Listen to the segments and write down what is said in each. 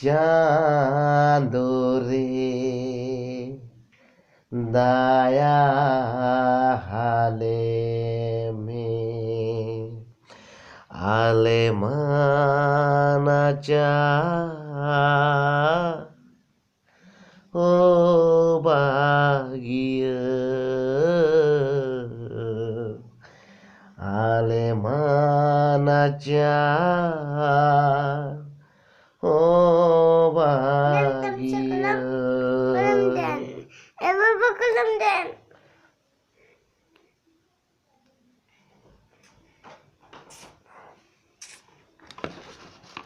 चांदो रे दाया हाले में आले मानाचा ओ bahagia ale manaja oh bahagia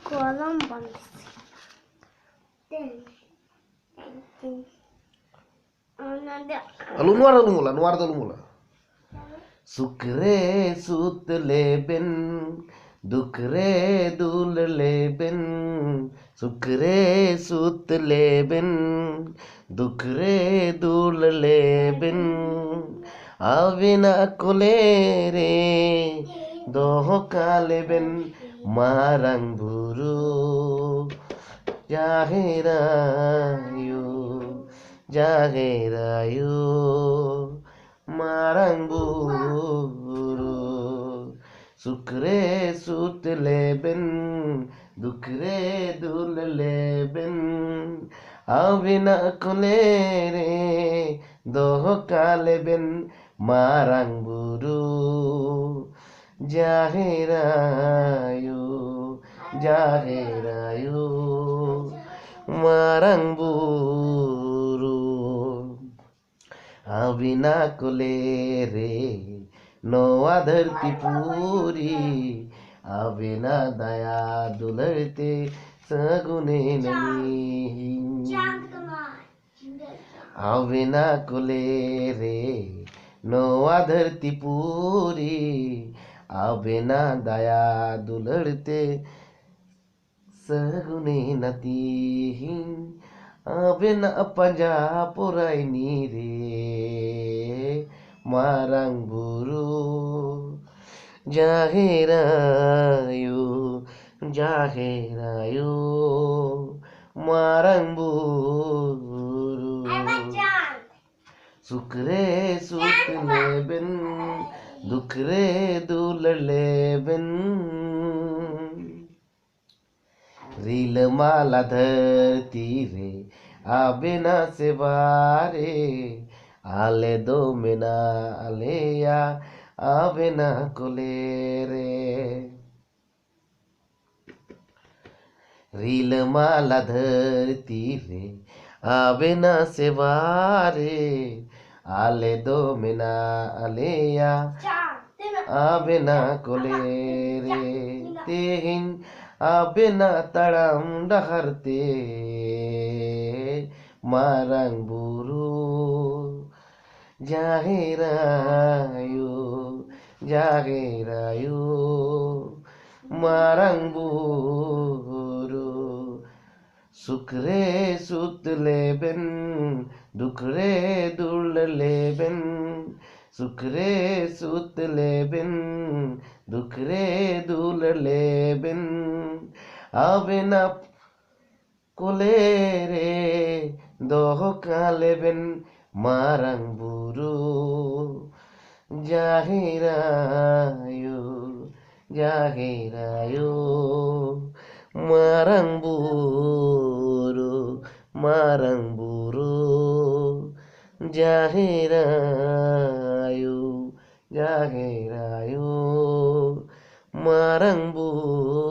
kolam bangsi Lu nuar dulu mula. Sukre sut leben, dukre dul leben, sukre sut leben, dukre dul leben, avina kolere, doho kaleben, marang buru, jaherayu, marang buru, sukre sut leben, dukre dul leben, avina kolere, doho kaleben, marang buru, jaherayu, marang buru. अविना कुले रे नोआ धरती पूरी अविना दया दुलरते सगुने नहीं अविना कुले रे नोआ धरती पूरी अविना दया दुलरते सगुने नती Abena panja purai ni re marang buru jaherayu marang buru sukre sut leben dukre dul leben रील माला धरती रे आबेना से बारे आले दो मिना आलेया आबेना कोले रे रील माला धरती रे आबेना से बारे आले दो मिना आलेया आबेना कोले रे तेहिन abena taram daharte marang buru jaherayu marang buru sukre sut leben dukre dul leben sukre sut leben dukre dul leben avena kolere doho kaleben marang buru jaherayu marang buru jaherayu marang buru